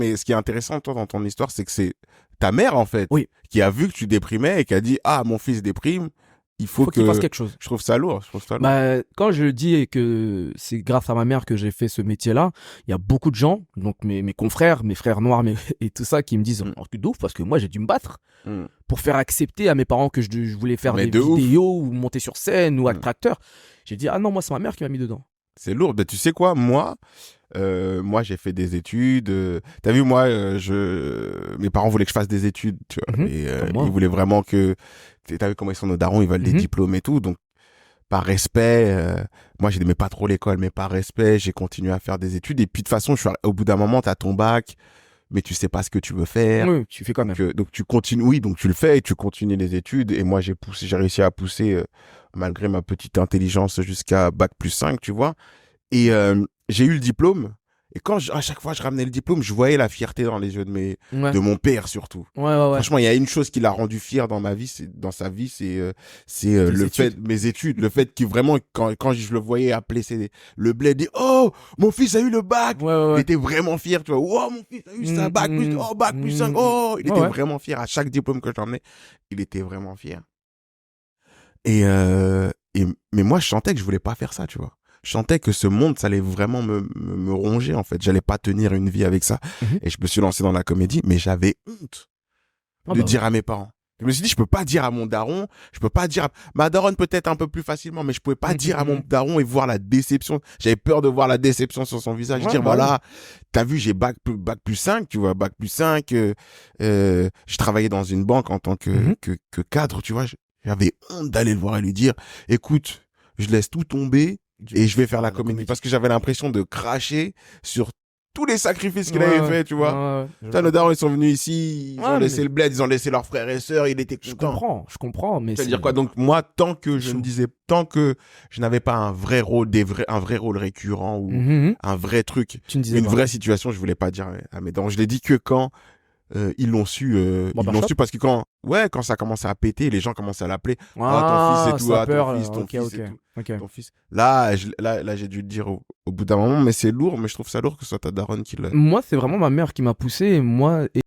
Mais ce qui est intéressant, toi, dans ton histoire, c'est que c'est ta mère, en fait, Oui. qui a vu que tu déprimais et qui a dit, ah, mon fils déprime, il faut Faut qu'il fasse que... quelque chose. Je trouve ça lourd, je trouve ça lourd. Bah, quand je dis que c'est grâce à ma mère que j'ai fait ce métier-là, il y a beaucoup de gens, donc mes confrères, mes frères noirs et tout ça, qui me disent Mm. oh, tu es de ouf parce que moi j'ai dû me battre Mm. pour faire accepter à mes parents que je voulais faire Mais des de ouf. vidéos ou monter sur scène ou Mm. être acteur. J'ai dit ah non, moi c'est ma mère qui m'a mis dedans. C'est lourd. Ben, tu sais quoi, moi, j'ai fait des études. T'as vu, moi, mes parents voulaient que je fasse des études, tu vois. Mhm. Et Comme moi. ils voulaient vraiment que... T'as vu comment ils sont nos darons, ils veulent des Mhm. diplômes et tout. Donc, par respect, moi, j'aimais pas trop l'école, mais par respect, j'ai continué à faire des études. Et puis, de toute façon, au bout d'un moment, t'as ton bac, mais tu sais pas ce que tu veux faire. Oui, tu fais quand même. Donc tu continues, oui, donc tu le fais et tu continues les études. Et moi, j'ai réussi à pousser, malgré ma petite intelligence, jusqu'à bac+5, tu vois. Et j'ai eu le diplôme. Et à chaque fois je ramenais le diplôme, je voyais la fierté dans les yeux Ouais, de mon père surtout. ouais, ouais. Ouais. Franchement, il y a une chose qui l'a rendu fier dans ma vie, dans sa vie, c'est Tes le études. fait, mes études, le fait qu'il vraiment, quand je le voyais appeler le bled, dit, oh, mon fils a eu le bac. Ouais, ouais, Il ouais. était vraiment fier, tu vois. Oh, mon fils a eu ça, oh, bac+5, Mm. oh, il Ouais, était ouais. vraiment fier. À chaque diplôme que j'emmenais, il était vraiment fier. Et, mais moi, je sentais que je voulais pas faire ça, tu vois. Je sentais que ce monde, ça allait vraiment me ronger, en fait. J'allais pas tenir une vie avec ça. Mhm. Et je me suis lancé dans la comédie, mais j'avais honte Ah de bah dire ouais. à mes parents. Je me suis dit, je peux pas dire à mon daron, je peux pas dire à ma daronne peut-être un peu plus facilement, mais je pouvais pas dire à mon daron et voir la déception. J'avais peur de voir la déception sur son visage, Ouais, dire bah oui. voilà, t'as vu, j'ai bac+5, tu vois, bac+5, je travaillais dans une banque en tant Mhm. que cadre, tu vois, j'avais honte d'aller le voir et lui dire, écoute, je laisse tout tomber et je vais faire la comédie parce que j'avais l'impression de cracher sur tous les sacrifices qu'il Ouais, avait ouais. fait, tu Ouais, vois. ouais. Putain, nos darons, ils sont venus ici, ils ont Ouais, laissé mais le bled, ils ont laissé leurs frères et sœurs, il était content. je comprends, mais C'est-à-dire quoi? Donc, moi, chaud. tant que je n'avais pas un vrai rôle, un vrai rôle récurrent ou Mhm. un vrai truc, Tu ne disais une pas. vraie situation, je voulais pas dire à mes darons. Je l'ai dit que quand Bon, ils bah, l'ont shop. su parce que quand ça commençait à péter, les gens commençaient à l'appeler, ah, ton fils et Ah, tout, ça a ah, ton peur. fils, Là. ton Ok, fils ok, et tout, ok. ton fils. Là, j'ai dû le dire au bout d'un moment, mais c'est lourd, mais je trouve ça lourd que ce soit ta daronne qui le... Moi, c'est vraiment ma mère qui m'a poussé. Et moi,